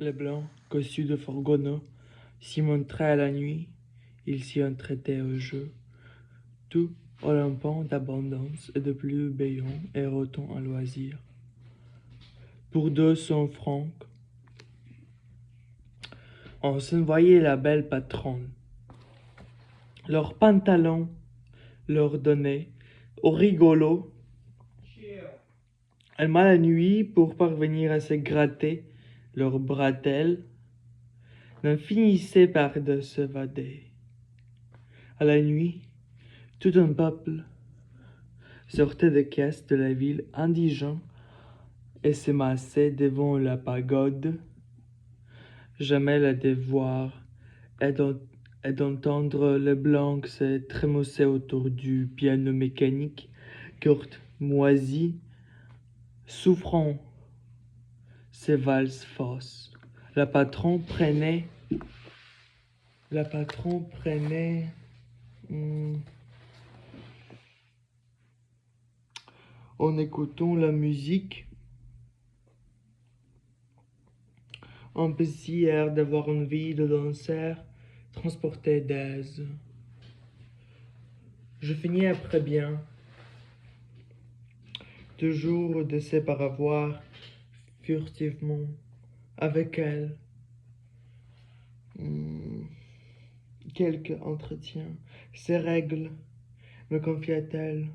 Les blancs, cossus de fourgonneaux, s'y montraient à la nuit, ils s'y entretaient au jeu, tout Olympant d'abondance et de plébéions erottant à loisir. Pour 200 francs, on s'envoyait la belle patronne. Leurs pantalons leur donnaient, aux rigolos, un mal à nuit pour parvenir à se gratter leurs bretelles, n'en finissaient par de s'évader. À la nuit, tout un peuple sortait des caisses de la ville indigent et se massait devant la pagode, jamais le devoir est d'entendre les blancs se trémousser autour du piano mécanique, Kurt moisi, souffrant ses valses fausses. La patronne prenait en écoutant la musique un petit air d'avoir envie de danser, transporté d'aise. Je finis après bien, toujours de se paravoir furtivement avec elle. Quelque entretien, ces règles, me confia-t-elle,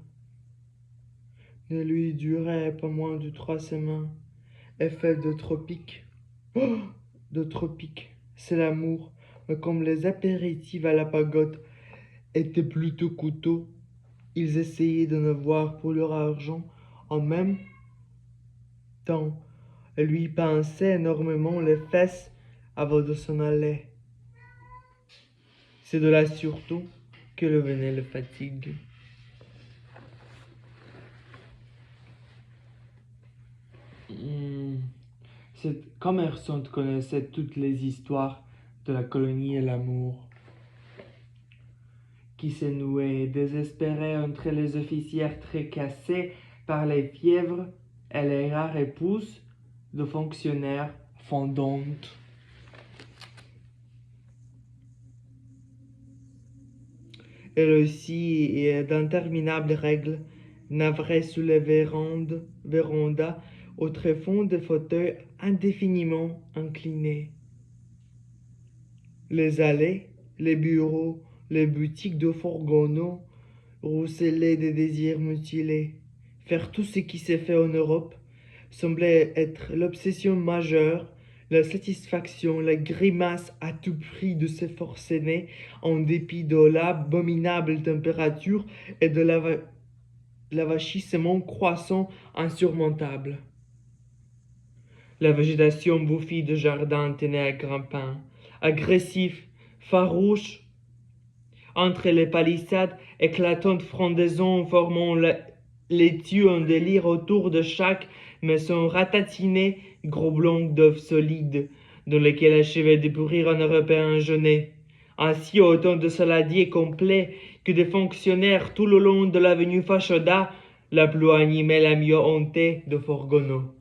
ne lui duraient pas moins de 3 semaines. Effet de tropique. Oh, de tropique, c'est l'amour, mais comme les apéritifs à la pagode étaient plutôt coûteux, ils essayaient de ne voir pour leur argent. En même temps, elle lui pinçait énormément les fesses avant de s'en aller. C'est de là surtout que le venait la fatigue. Cette commerçante connaissait toutes les histoires de la colonie et l'amour, qui se nouait désespéré entre les officières tracassées par les fièvres et les rares épouses de fonctionnaires fondantes. Elle aussi, et d'interminables règles, navraient sous les vérandas au tréfonds de fauteuils indéfiniment inclinés. Les allées, les bureaux, les boutiques de fourgonneaux ruisselaient des désirs mutilés. Faire tout ce qui s'est fait en Europe semblait être l'obsession majeure, la satisfaction, la grimace à tout prix de ces forcenés en dépit de l'abominable température et de l'avachissement croissant insurmontable. La végétation bouffie de jardin tenait à grimpin, agressif, farouche, entre les palissades, éclatantes frondaisons formant l'étui en délire autour de chaque maison ratatinée, gros blancs d'œufs solides, dans lesquels achevait de pourrir un Européen jeunet. Ainsi autant de saladiers complets que de fonctionnaires tout le long de l'avenue Fachoda, la plus animée, la mieux hantée de fourgonneaux.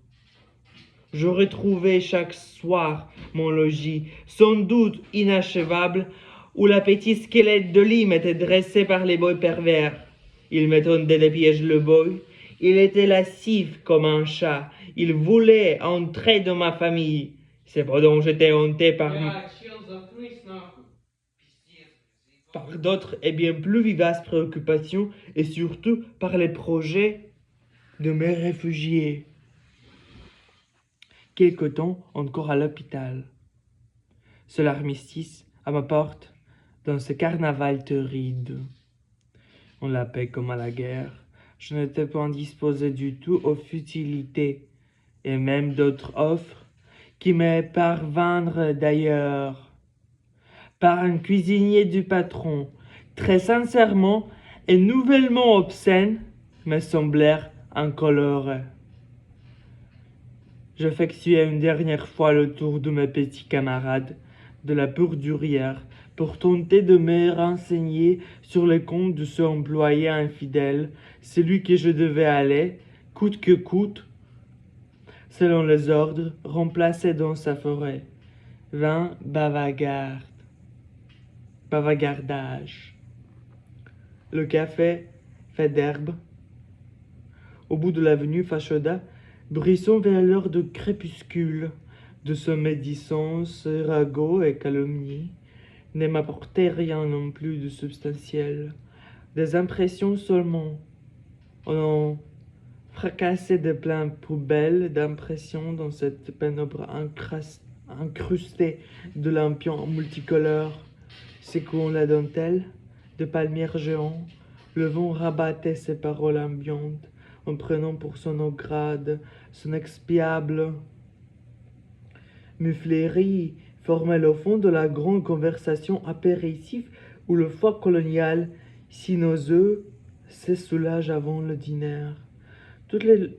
Je retrouvais chaque soir mon logis, sans doute inachevable, où le petit squelette de lit m'était dressé par les boys pervers. Il m'étendait des pièges le boy. Il était lascif comme un chat. Il voulait entrer dans ma famille. C'est pourtant j'étais hanté par d'autres et bien plus vivaces préoccupations, et surtout par les projets de me réfugier. Quelque temps encore à l'hôpital. C'est l'armistice à ma porte dans ce carnaval torride. On la paie comme à la guerre. Je n'étais pas indisposé du tout aux futilités et même d'autres offres qui me parvinrent d'ailleurs par un cuisinier du patron, très sincèrement et nouvellement obscènes, me semblèrent incolores. J'effectuai une dernière fois le tour de mes petits camarades de la Bordurière pour tenter de me renseigner sur le compte de ce employé infidèle, celui que je devais aller, coûte que coûte, selon les ordres, remplacer dans sa forêt. vain bavardage. Le café fait d'herbe. Au bout de l'avenue Fachoda, brissons vers l'heure de crépuscule, de ce médisance, ragots et calomnies, ne m'apportait rien non plus de substantiel, des impressions seulement. On fracassait de plein poubelles d'impressions dans cette pénombre incrustée de lampions multicolores, secouant la dentelle de palmiers géants. Le vent rabattait ses paroles ambiantes, en prenant pour son eau grade, son expiable muflerie formait le fond de la grande conversation apéritive où le foie colonial, si nos œufs, se soulage avant le dîner. Toutes les